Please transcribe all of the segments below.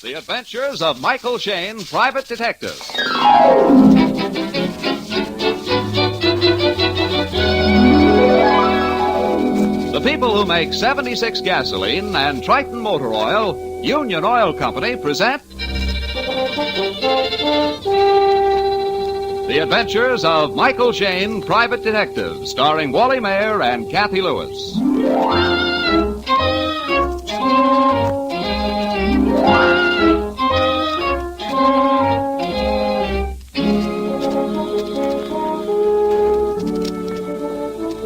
The Adventures of Michael Shayne, Private Detective. The people who make 76 gasoline and Triton Motor Oil, Union Oil Company, present The Adventures of Michael Shayne, Private Detective, starring Wally Mayer and Kathy Lewis.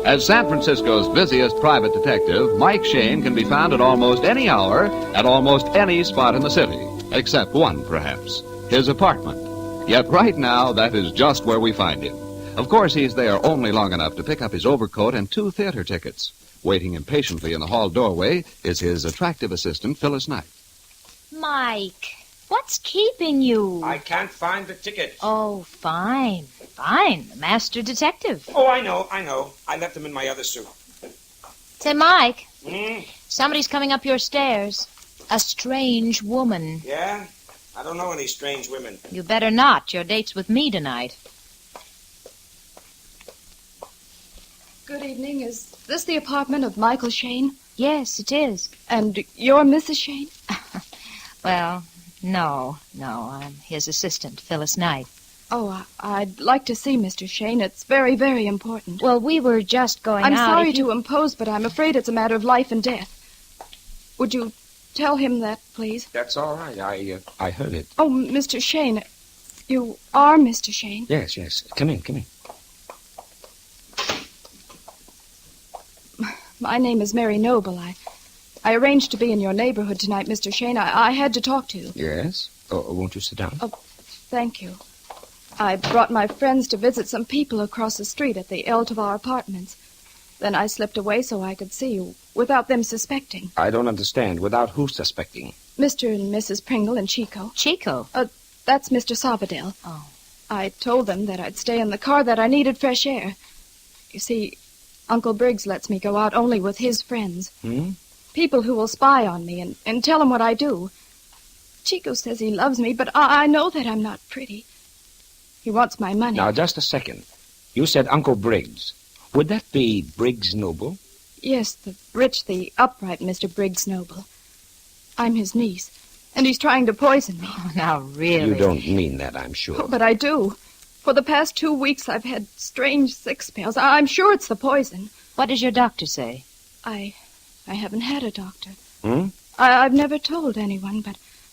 As San Francisco's busiest private detective, Mike Shayne can be found at almost any hour, at almost any spot in the city, except one, perhaps, his apartment. Yet right now, that is just where we find him. Of course, he's there only long enough to pick up his overcoat and 2 theater tickets. Waiting impatiently in the hall doorway is his attractive assistant, Phyllis Knight. Mike, what's keeping you? I can't find the tickets. Oh, fine. Fine. The master detective. Oh, I know. I left them in my other suit. Say, Mike. Hmm? Somebody's coming up your stairs. A strange woman. Yeah? I don't know any strange women. You better not. Your date's with me tonight. Good evening. Is this the apartment of Michael Shayne? Yes, it is. And you're Mrs. Shayne? Well, no. I'm his assistant, Phyllis Knight. Oh, I'd like to see Mr. Shayne. It's very, very important. Well, we were just going I'm out. sorry to impose, but I'm afraid it's a matter of life and death. Would you tell him that, please? That's all right. I heard it. Oh, Mr. Shayne. You are Mr. Shayne? Yes. Come in. My name is Mary Noble. I arranged to be in your neighborhood tonight, Mr. Shayne. I had to talk to you. Yes? Oh, won't you sit down? Oh, thank you. I brought my friends to visit some people across the street at the El Tovar Apartments. Then I slipped away so I could see you, without them suspecting. I don't understand. Without who suspecting? Mr. and Mrs. Pringle and Chico. Chico? That's Mr. Savadell. Oh. I told them that I'd stay in the car, that I needed fresh air. You see, Uncle Briggs lets me go out only with his friends. Hmm? People who will spy on me and tell him what I do. Chico says he loves me, but I know that I'm not pretty. He wants my money. Now, just a second. You said Uncle Briggs. Would that be Briggs Noble? Yes, the rich, the upright Mr. Briggs Noble. I'm his niece, and he's trying to poison me. Oh, now, really? You don't mean that, I'm sure. Oh, but I do. For the past 2 weeks, I've had strange sick spells. I'm sure it's the poison. What does your doctor say? I haven't had a doctor. Hmm? I've never told anyone,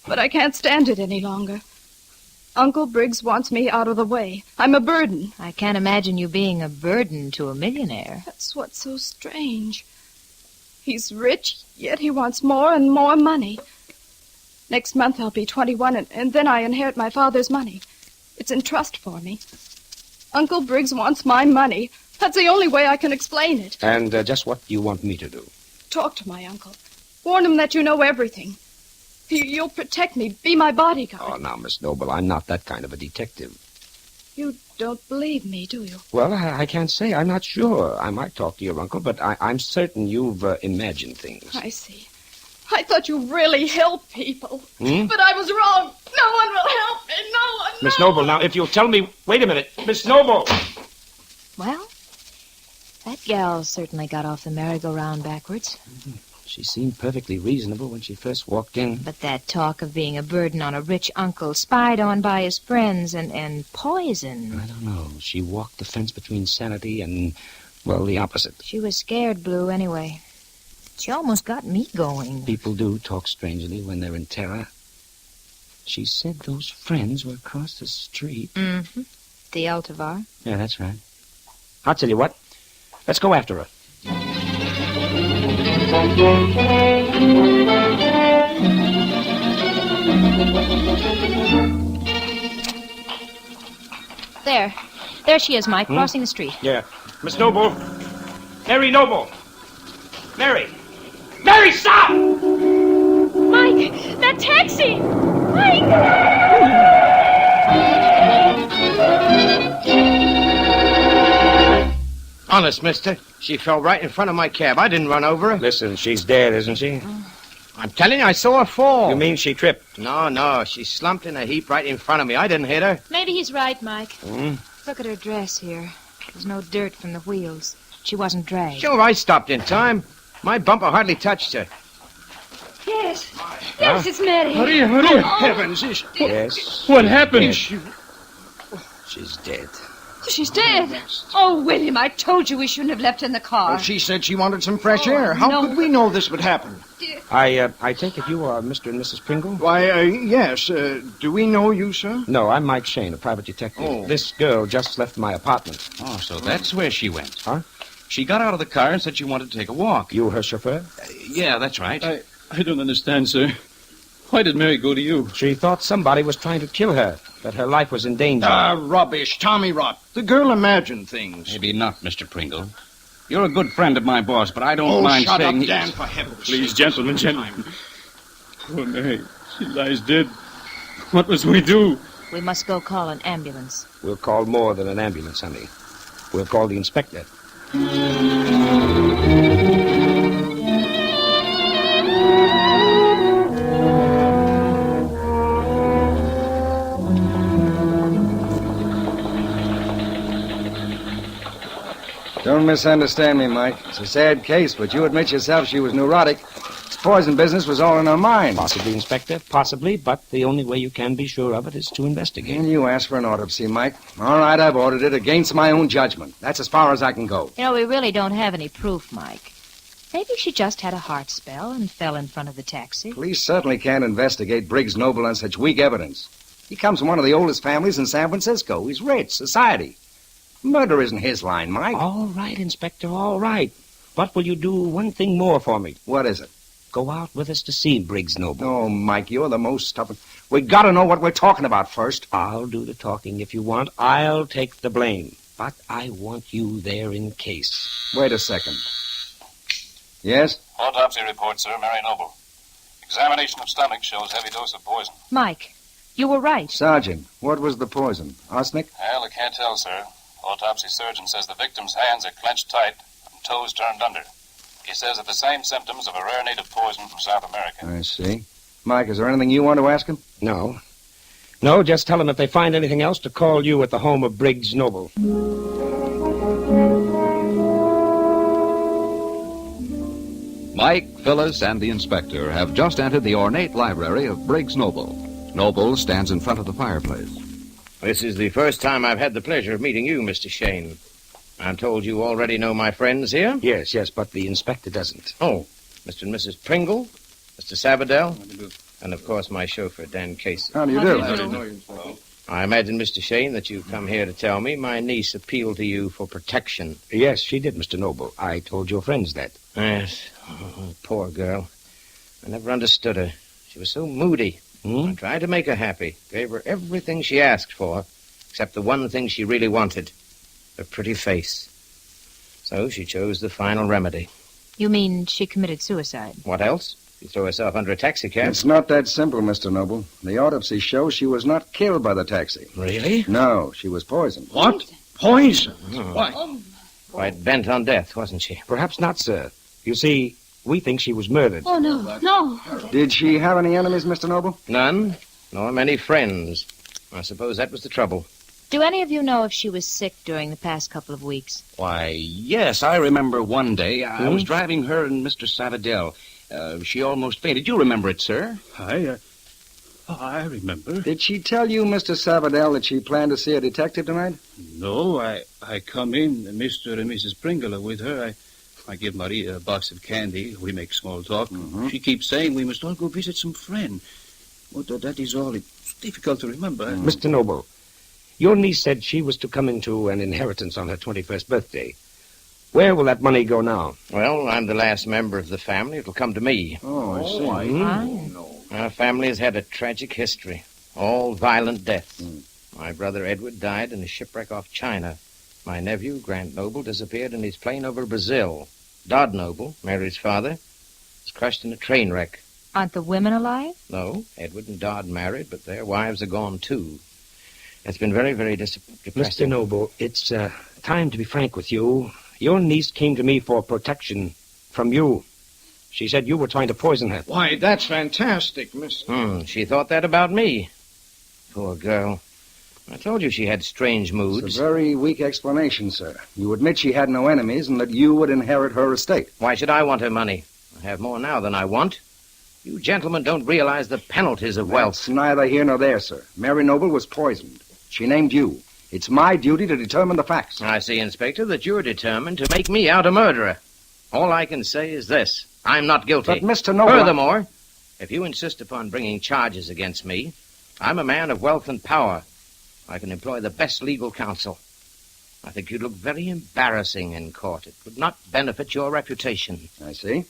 but I can't stand it any longer. Uncle Briggs wants me out of the way. I'm a burden. I can't imagine you being a burden to a millionaire. That's what's so strange. He's rich, yet he wants more and more money. Next month I'll be 21, and then I inherit my father's money. It's in trust for me. Uncle Briggs wants my money. That's the only way I can explain it. And just what do you want me to do? Talk to my uncle. Warn him that you know everything. You'll protect me. Be my bodyguard. Oh, now, Miss Noble, I'm not that kind of a detective. You don't believe me, do you? Well, I can't say. I'm not sure. I might talk to your uncle, but I'm certain you've imagined things. I see. I thought you really helped people. Hmm? But I was wrong. No one will help me. No one. Miss Noble, now, if you'll tell me... Wait a minute. Miss Noble! Well, that gal certainly got off the merry-go-round backwards. She seemed perfectly reasonable when she first walked in. But that talk of being a burden on a rich uncle, spied on by his friends, and poison. I don't know. She walked the fence between sanity and, well, the opposite. She was scared, Blue, anyway. She almost got me going. People do talk strangely when they're in terror. She said those friends were across the street. Mm-hmm. The El Tovar. Yeah, that's right. I'll tell you what. Let's go after her. There she is, Mike, crossing the street. Yeah. Miss Noble. Mary Noble. Mary, stop! Mike, that taxi! Mike! Honest, mister, she fell right in front of my cab. I didn't run over her. Listen, she's dead, isn't she? I'm telling you, I saw her fall. You mean she tripped? No. She slumped in a heap right in front of me. I didn't hit her. Maybe he's right, Mike. Hmm? Look at her dress here. There's no dirt from the wheels. She wasn't dragged. Sure, I stopped in time. My bumper hardly touched her. Yes. Yes, it's Mary. Maria, Oh. heavens. Yes. What happened? She's dead. She's dead. Oh, William, I told you we shouldn't have left her in the car. Well, she said she wanted some fresh air. How no. could we know this would happen? I take it you are Mr. and Mrs. Pringle? Why, yes. Do we know you, sir? No, I'm Mike Shayne, a private detective. Oh. This girl just left my apartment. Oh, so that's where she went. Huh? She got out of the car and said she wanted to take a walk. You her chauffeur? Yeah, that's right. I don't understand, sir. Why did Mary go to you? She thought somebody was trying to kill her, that her life was in danger. Rubbish. Tommy rot. The girl imagined things. Maybe not, Mr. Pringle. You're a good friend of my boss, but I don't mind shut saying up, he's... Dan, for heaven's Please, sake. gentlemen. Poor Mary. She lies dead. What must we do? We must go call an ambulance. We'll call more than an ambulance, honey. We'll call the inspector. Don't misunderstand me, Mike. It's a sad case, but you admit yourself she was neurotic. This poison business was all in her mind. Possibly, Inspector, possibly, but the only way you can be sure of it is to investigate. And you asked for an autopsy, Mike. All right, I've ordered it against my own judgment. That's as far as I can go. You know, we really don't have any proof, Mike. Maybe she just had a heart spell and fell in front of the taxi. Police certainly can't investigate Briggs Noble on such weak evidence. He comes from one of the oldest families in San Francisco. He's rich, society. Murder isn't his line, Mike. All right, Inspector, all right. But will you do one thing more for me? What is it? Go out with us to see Briggs Noble. Oh, Mike, you're the most stubborn. We gotta know what we're talking about first. I'll do the talking if you want. I'll take the blame. But I want you there in case. Wait a second. Yes? Autopsy report, sir. Mary Noble. Examination of stomach shows heavy dose of poison. Mike, you were right. Sergeant, what was the poison? Arsenic? Well, I can't tell, sir. Autopsy surgeon says the victim's hands are clenched tight and toes turned under. He says that the same symptoms of a rare native poison from South America. I see. Mike, is there anything you want to ask him? No. No, just tell them if they find anything else to call you at the home of Briggs Noble. Mike, Phyllis, and the inspector have just entered the ornate library of Briggs Noble. Noble stands in front of the fireplace. This is the first time I've had the pleasure of meeting you, Mr. Shayne. I'm told you already know my friends here. Yes, but the inspector doesn't. Oh, Mr. and Mrs. Pringle, Mr. Sabadell, and, of course, my chauffeur, Dan Casey. How do you do? I imagine, Mr. Shayne, that you've come here to tell me my niece appealed to you for protection. Yes, she did, Mr. Noble. I told your friends that. Yes. Oh, poor girl. I never understood her. She was so moody. I tried to make her happy. Gave her everything she asked for, except the one thing she really wanted. Her pretty face. So she chose the final remedy. You mean she committed suicide? What else? She threw herself under a taxicab. It's not that simple, Mr. Noble. The autopsy shows she was not killed by the taxi. Really? No, she was poisoned. What? Poison? Why? Quite bent on death, wasn't she? Perhaps not, sir. You see, we think she was murdered. Oh, no. Did she have any enemies, Mr. Noble? None, nor many friends. I suppose that was the trouble. Do any of you know if she was sick during the past couple of weeks? Why, yes, I remember one day I was driving her and Mr. Savadell. She almost fainted. You remember it, sir? I remember. Did she tell you, Mr. Savadell, that she planned to see a detective tonight? No, I come in, Mr. and Mrs. Pringle are with her. I give Maria a box of candy. We make small talk. She keeps saying we must all go visit some friend. Well, that is all. It's difficult to remember. Mr. Noble, your niece said she was to come into an inheritance on her 21st birthday. Where will that money go now? Well, I'm the last member of the family. It'll come to me. Oh, I see. Our family has had a tragic history. All violent deaths. My brother Edward died in a shipwreck off China. My nephew, Grant Noble, disappeared in his plane over Brazil. Dodd Noble, Mary's father, was crushed in a train wreck. Aren't the women alive? No, Edward and Dodd married, but their wives are gone, too. It's been very, very depressing. Mr. Noble, it's time to be frank with you. Your niece came to me for protection from you. She said you were trying to poison her. Why, that's fantastic, Miss. She thought that about me. Poor girl. I told you she had strange moods. It's a very weak explanation, sir. You admit she had no enemies and that you would inherit her estate. Why should I want her money? I have more now than I want. You gentlemen don't realize the penalties of wealth. It's neither here nor there, sir. Mary Noble was poisoned. She named you. It's my duty to determine the facts. I see, Inspector, that you're determined to make me out a murderer. All I can say is this. I'm not guilty. But, Mr. Noble... Furthermore, if you insist upon bringing charges against me, I'm a man of wealth and power. I can employ the best legal counsel. I think you'd look very embarrassing in court. It would not benefit your reputation. I see.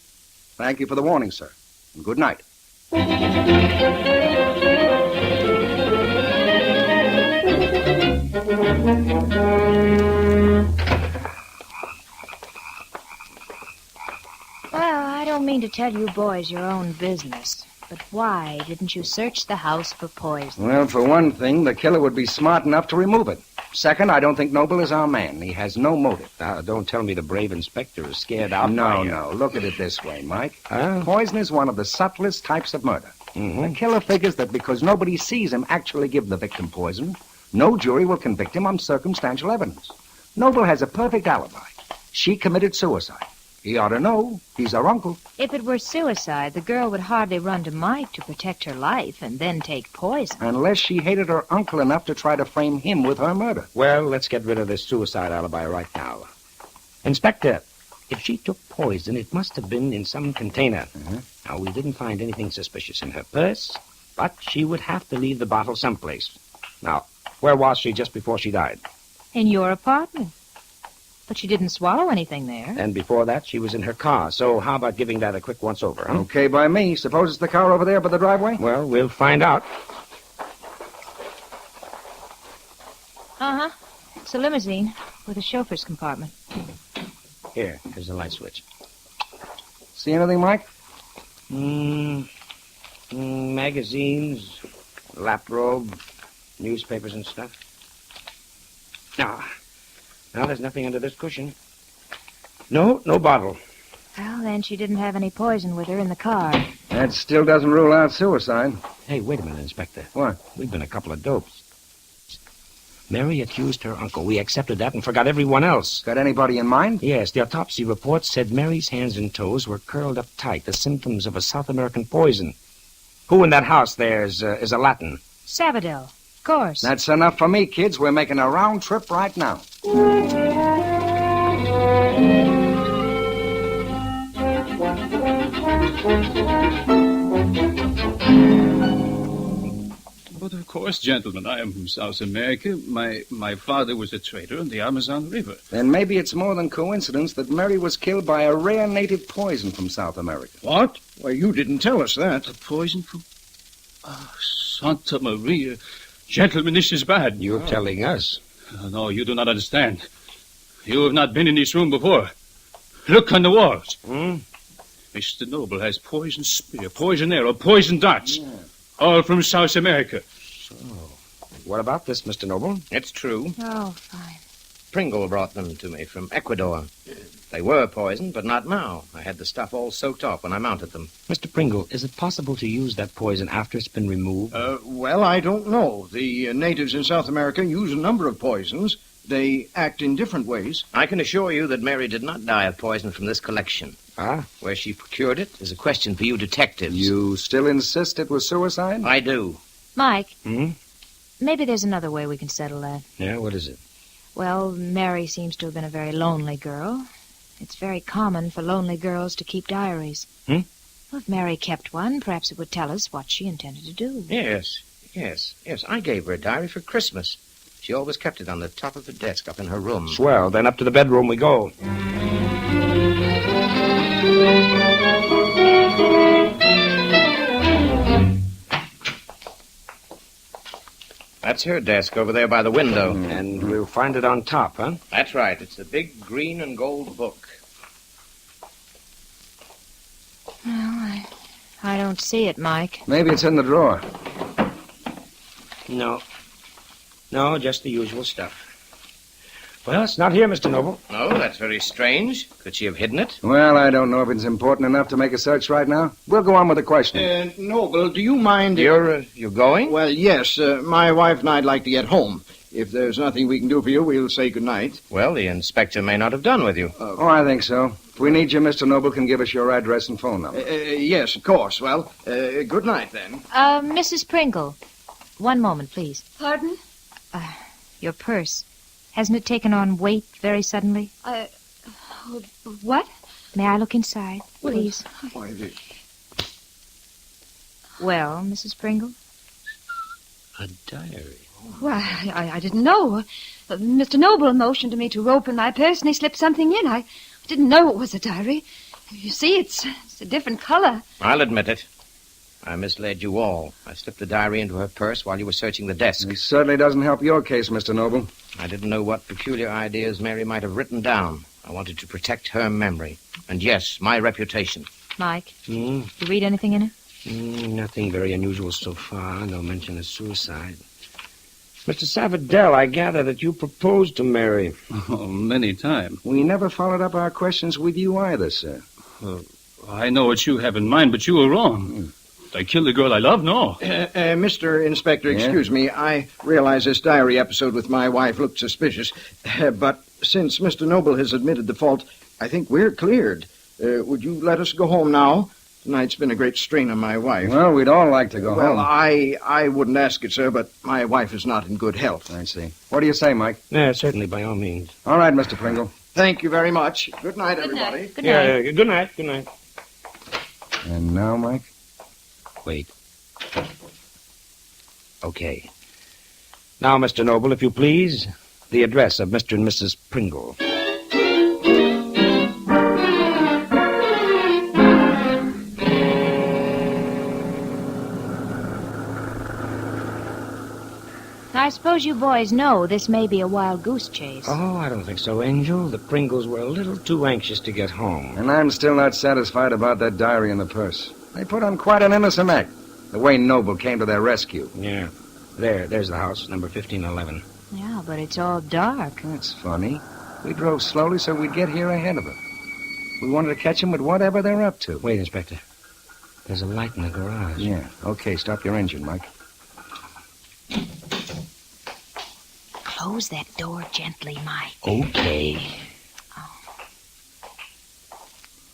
Thank you for the warning, sir. And good night. Well, I don't mean to tell you boys your own business, but why didn't you search the house for poison? Well, for one thing, the killer would be smart enough to remove it. Second, I don't think Noble is our man. He has no motive. Now, don't tell me the brave inspector is scared out. No. Look at it this way, Mike. Huh? Poison is one of the subtlest types of murder. Mm-hmm. The killer figures that because nobody sees him actually give the victim poison, no jury will convict him on circumstantial evidence. Noble has a perfect alibi. She committed suicide. He ought to know. He's our uncle. If it were suicide, the girl would hardly run to Mike to protect her life and then take poison. Unless she hated her uncle enough to try to frame him with her murder. Well, let's get rid of this suicide alibi right now. Inspector, if she took poison, it must have been in some container. Uh-huh. Now, we didn't find anything suspicious in her purse, but she would have to leave the bottle someplace. Now, where was she just before she died? In your apartment. But she didn't swallow anything there. And before that, she was in her car. So how about giving that a quick once-over, huh? Okay by me. Suppose it's the car over there by the driveway? Well, we'll find out. Uh-huh. It's a limousine with a chauffeur's compartment. Here's the light switch. See anything, Mike? Magazines, lap robe, newspapers and stuff. Now, there's nothing under this cushion. No bottle. Well, then she didn't have any poison with her in the car. That still doesn't rule out suicide. Hey, wait a minute, Inspector. What? We've been a couple of dopes. Mary accused her uncle. We accepted that and forgot everyone else. Got anybody in mind? Yes, the autopsy report said Mary's hands and toes were curled up tight, the symptoms of a South American poison. Who in that house there is a Latin? Sabadell, of course. That's enough for me, kids. We're making a round trip right now. But of course, gentlemen, I am from South America. My father was a trader on the Amazon River. Then maybe it's more than coincidence that Mary was killed by a rare native poison from South America. What? Well, you didn't tell us that. A poison from... Santa Maria. Gentlemen, this is bad. You're telling us. No, you do not understand. You have not been in this room before. Look on the walls. Mr. Noble has poison spear, poison arrow, poison darts. Yeah. All from South America. So, what about this, Mr. Noble? It's true. Oh, fine. Pringle brought them to me from Ecuador. They were poisoned, but not now. I had the stuff all soaked off when I mounted them. Mr. Pringle, is it possible to use that poison after it's been removed? Well, I don't know. The natives in South America use a number of poisons. They act in different ways. I can assure you that Mary did not die of poison from this collection. Ah? Where she procured it is a question for you detectives. You still insist it was suicide? I do. Mike, maybe there's another way we can settle that. Yeah, what is it? Well, Mary seems to have been a very lonely girl. It's very common for lonely girls to keep diaries. Well, if Mary kept one, perhaps it would tell us what she intended to do. Yes. I gave her a diary for Christmas. She always kept it on the top of the desk up in her room. Swell. Then up to the bedroom we go. That's her desk over there by the window. And we'll find it on top, huh? That's right. It's a big green and gold book. Well, I don't see it, Mike. Maybe it's in the drawer. No, just the usual stuff. Well, it's not here, Mr. Noble. Oh, that's very strange. Could she have hidden it? Well, I don't know if it's important enough to make a search right now. We'll go on with the questioning. Noble, do you mind... You're going? Well, yes. My wife and I'd like to get home. If there's nothing we can do for you, we'll say goodnight. Well, the inspector may not have done with you. I think so. If we need you, Mr. Noble can give us your address and phone number. Yes, of course. Well, good night, then. Mrs. Pringle. One moment, please. Pardon? Your purse. Hasn't it taken on weight very suddenly? What? May I look inside, please? Well, Mrs. Pringle? A diary. Why, I didn't know. Mr. Noble motioned to me to open my purse, and he slipped something in. I didn't know it was a diary. You see, it's a different color. I'll admit it. I misled you all. I slipped the diary into her purse while you were searching the desk. It certainly doesn't help your case, Mr. Noble. I didn't know what peculiar ideas Mary might have written down. I wanted to protect her memory. And yes, my reputation. Mike, you read anything in it? Nothing very unusual so far. No mention of suicide. Mr. Savadell, I gather that you proposed to Mary. Oh, many times. We never followed up our questions with you either, sir. I know what you have in mind, but you were wrong. I killed the girl I love? No. Mr. Inspector, excuse me. I realize this diary episode with my wife looked suspicious. But since Mr. Noble has admitted the fault, I think we're cleared. Would you let us go home now? Tonight's been a great strain on my wife. Well, we'd all like to go home. Well, I wouldn't ask it, sir, but my wife is not in good health. I see. What do you say, Mike? Yeah, certainly, by all means. All right, Mr. Pringle. Thank you very much. Good night, everybody. Good night. Good night. Good night. And now, Mike? Wait. Okay. Now, Mr. Noble, if you please, the address of Mr. and Mrs. Pringle. I suppose you boys know this may be a wild goose chase. Oh, I don't think so, Angel. The Pringles were a little too anxious to get home. And I'm still not satisfied about that diary in the purse. They put on quite an innocent act. The way Noble came to their rescue. Yeah. There's the house, number 1511. Yeah, but it's all dark. That's funny. We drove slowly so we'd get here ahead of them. We wanted to catch them with whatever they're up to. Wait, Inspector. There's a light in the garage. Yeah. Okay, stop your engine, Mike. Close that door gently, Mike. Okay.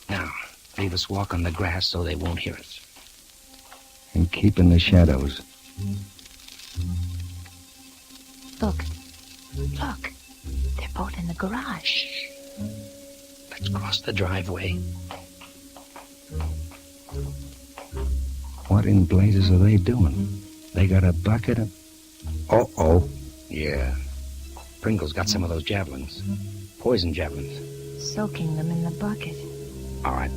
Now, leave us walk on the grass so they won't hear us. And keep in the shadows. Look. They're both in the garage. Let's cross the driveway. What in blazes are they doing? They got a bucket of... Uh-oh. Yeah. Pringle's got some of those javelins. Poison javelins. Soaking them in the bucket. All right.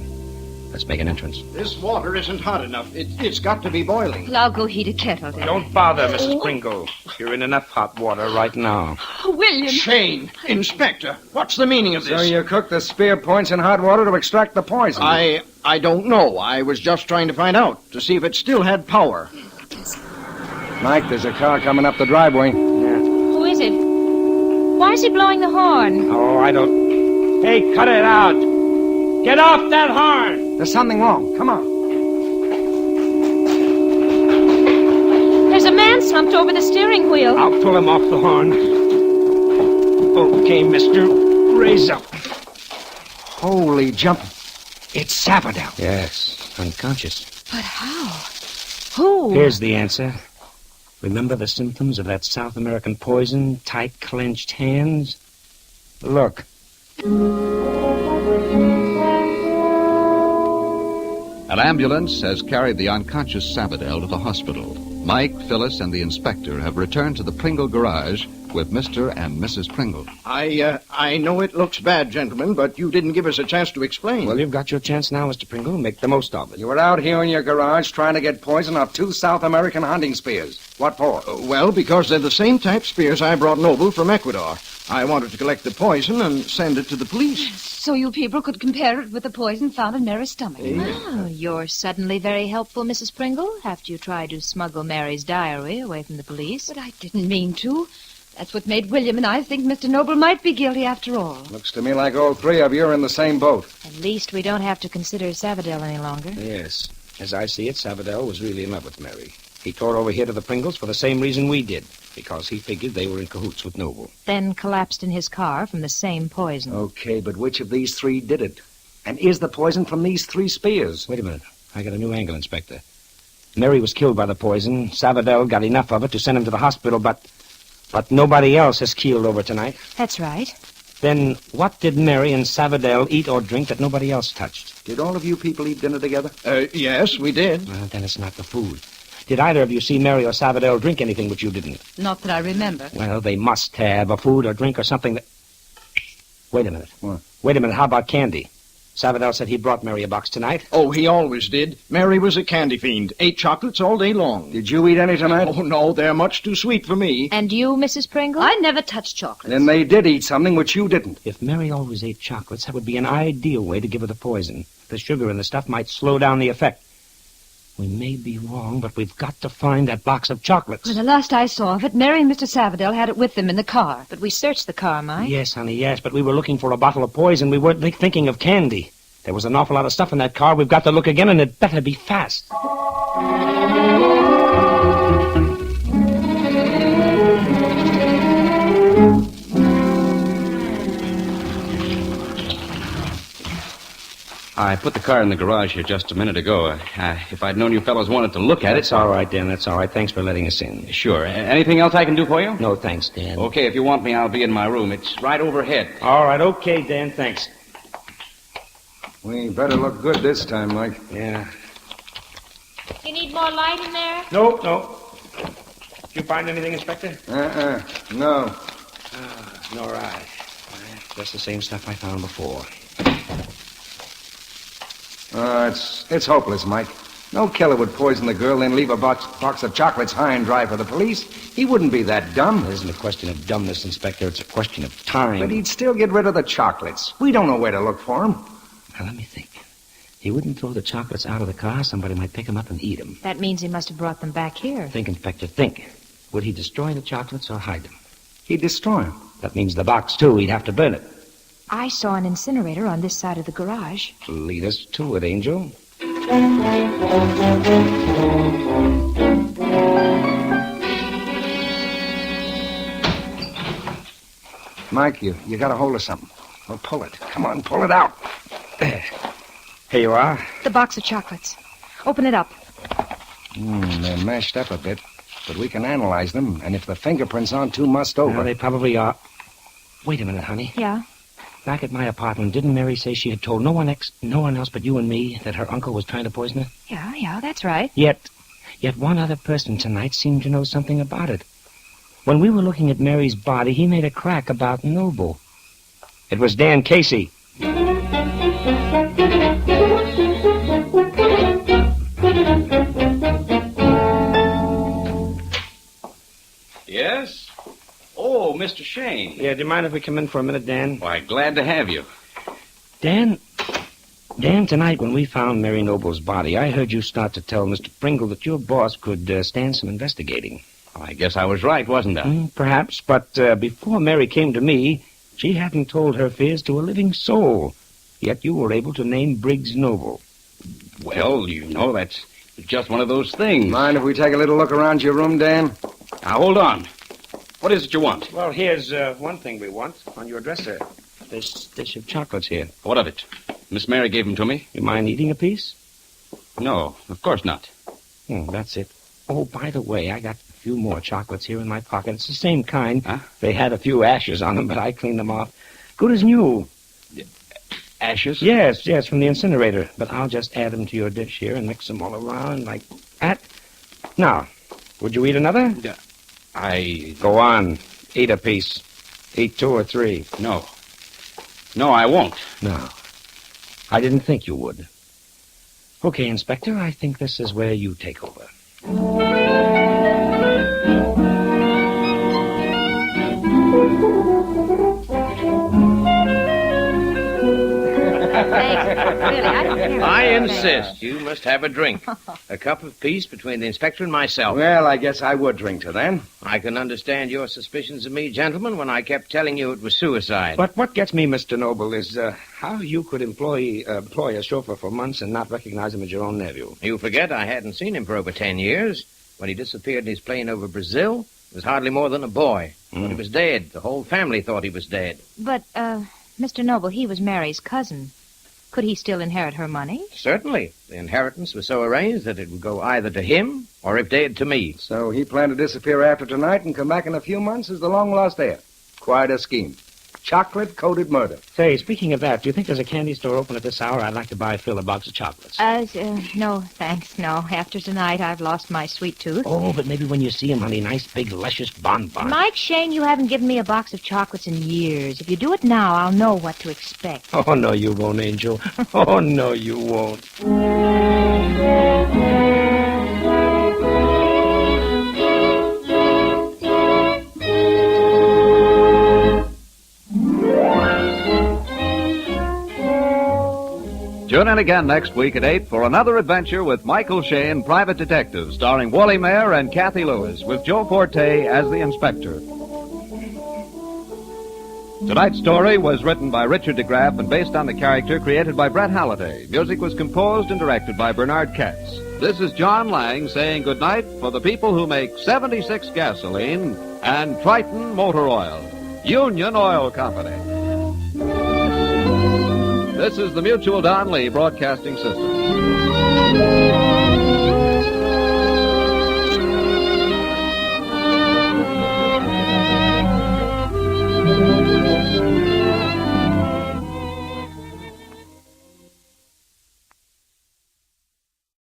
Let's make an entrance. This water isn't hot enough. It's got to be boiling. Well, I'll go heat a kettle then. Don't bother, Mrs. Pringle. You're in enough hot water right now. Oh, William. Shayne, Inspector, what's the meaning of this? So you cooked the spear points in hot water to extract the poison? I don't know. I was just trying to find out, to see if it still had power. Mike, there's a car coming up the driveway. Yeah. Who is it? Why is he blowing the horn? Oh, I don't... Hey, cut it out. Get off that horn. There's something wrong. Come on. There's a man slumped over the steering wheel. I'll pull him off the horn. Okay, mister. Raise up. Holy jumping. It's Savadell. Yes, unconscious. But how? Who? Here's the answer. Remember the symptoms of that South American poison? Tight, clenched hands? Look. An ambulance has carried the unconscious Savadell to the hospital. Mike, Phyllis, and the inspector have returned to the Pringle garage with Mr. and Mrs. Pringle. I know it looks bad, gentlemen, but you didn't give us a chance to explain. Well, you've got your chance now, Mr. Pringle. Make the most of it. You were out here in your garage trying to get poison off 2 South American hunting spears. What for? Well, because they're the same type spears I brought Noble from Ecuador. I wanted to collect the poison and send it to the police. So you people could compare it with the poison found in Mary's stomach. Oh, you're suddenly very helpful, Mrs. Pringle, after you tried to smuggle Mary's diary away from the police. But I didn't mean to. That's what made William and I think Mr. Noble might be guilty after all. Looks to me like all three of you are in the same boat. At least we don't have to consider Savadell any longer. Yes. As I see it, Savadell was really in love with Mary. He tore over here to the Pringles for the same reason we did, because he figured they were in cahoots with Noble. Then collapsed in his car from the same poison. Okay, but which of these three did it? And is the poison from these three spears? Wait a minute. I got a new angle, Inspector. Mary was killed by the poison. Savadell got enough of it to send him to the hospital, but nobody else has keeled over tonight. That's right. Then what did Mary and Savadell eat or drink that nobody else touched? Did all of you people eat dinner together? Yes, we did. Well, then it's not the food. Did either of you see Mary or Savadell drink anything which you didn't? Not that I remember. Well, they must have a food or drink or something that... Wait a minute. What? Wait a minute. How about candy? Savadell said he brought Mary a box tonight. Oh, he always did. Mary was a candy fiend. Ate chocolates all day long. Did you eat any tonight? Oh, no, they're much too sweet for me. And you, Mrs. Pringle? I never touched chocolates. Then they did eat something which you didn't. If Mary always ate chocolates, that would be an ideal way to give her the poison. The sugar in the stuff might slow down the effect. We may be wrong, but we've got to find that box of chocolates. Well, the last I saw of it, Mary and Mr. Savadell had it with them in the car. But we searched the car, Mike. Yes, honey, yes, but we were looking for a bottle of poison. We weren't thinking of candy. There was an awful lot of stuff in that car. We've got to look again, and it better be fast. I put the car in the garage here just a minute ago. If I'd known you fellows wanted to look at it... That's all right, Dan. That's all right. Thanks for letting us in. Sure. Anything else I can do for you? No, thanks, Dan. Okay, if you want me, I'll be in my room. It's right overhead. All right, okay, Dan. Thanks. We better look good this time, Mike. Yeah. You need more light in there? No. Did you find anything, Inspector? No. Nor I. Just the same stuff I found before. It's hopeless, Mike. No killer would poison the girl, then leave a box of chocolates high and dry for the police. He wouldn't be that dumb. It isn't a question of dumbness, Inspector. It's a question of time. But he'd still get rid of the chocolates. We don't know where to look for him. Now, let me think. He wouldn't throw the chocolates out of the car. Somebody might pick them up and eat them. That means he must have brought them back here. Think, Inspector, think. Would he destroy the chocolates or hide them? He'd destroy them. That means the box, too. He'd have to burn it. I saw an incinerator on this side of the garage. Lead us to it, Angel. Mike, you got a hold of something. Well, pull it. Come on, pull it out. There. Here you are. The box of chocolates. Open it up. They're mashed up a bit, but we can analyze them, and if the fingerprints aren't too mussed over... Well, they probably are. Wait a minute, honey. Yeah? Back at my apartment, didn't Mary say she had told no one else but you and me that her uncle was trying to poison her? Yeah, that's right. Yet one other person tonight seemed to know something about it. When we were looking at Mary's body, he made a crack about Noble. It was Dan Casey. Yes? Oh, Mr. Shayne. Yeah, do you mind if we come in for a minute, Dan? Why, glad to have you. Dan, tonight when we found Mary Noble's body, I heard you start to tell Mr. Pringle that your boss could stand some investigating. Well, I guess I was right, wasn't I? Perhaps, but before Mary came to me, she hadn't told her fears to a living soul. Yet you were able to name Briggs Noble. Well, that's just one of those things. Mind if we take a little look around your room, Dan? Now, hold on. What is it you want? Well, here's one thing we want on your dresser. This dish of chocolates here. What of it? Miss Mary gave them to me. You mind eating a piece? No, of course not. That's it. Oh, by the way, I got a few more chocolates here in my pocket. It's the same kind. Huh? They had a few ashes on them, but I cleaned them off. Good as new. Ashes? Yes, from the incinerator. But I'll just add them to your dish here and mix them all around like that. Now, would you eat another? Go on. Eat a piece. Eat 2 or 3. No. No, I won't. No. I didn't think you would. Okay, Inspector, I think this is where you take over. Thanks. Really, I don't care. I insist, you must have a drink. A cup of peace between the inspector and myself. Well, I guess I would drink to then. I can understand your suspicions of me, gentlemen, when I kept telling you it was suicide. But what gets me, Mr. Noble, is how you could employ a chauffeur for months and not recognize him as your own nephew. You forget I hadn't seen him for over 10 years. When he disappeared in his plane over Brazil, he was hardly more than a boy. When he was dead, the whole family thought he was dead. But, Mr. Noble, he was Mary's cousin. Could he still inherit her money? Certainly. The inheritance was so arranged that it would go either to him or, if dead, to me. So he planned to disappear after tonight and come back in a few months as the long-lost heir. Quite a scheme. Chocolate-coated murder. Say, speaking of that, do you think there's a candy store open at this hour? I'd like to buy Phil a box of chocolates. No, thanks, no. After tonight, I've lost my sweet tooth. Oh, but maybe when you see him, honey, nice, big, luscious bonbon. Mike Shayne, you haven't given me a box of chocolates in years. If you do it now, I'll know what to expect. Oh, no, you won't, Angel. Oh, no, you won't. Tune in again next week at 8 for another adventure with Michael Shayne, Private Detective, starring Wally Mayer and Kathy Lewis, with Joe Forte as the inspector. Tonight's story was written by Richard DeGraff and based on the character created by Brett Halliday. Music was composed and directed by Bernard Katz. This is John Lang saying goodnight for the people who make 76 gasoline and Triton Motor Oil. Union Oil Company. This is the Mutual Don Lee Broadcasting System.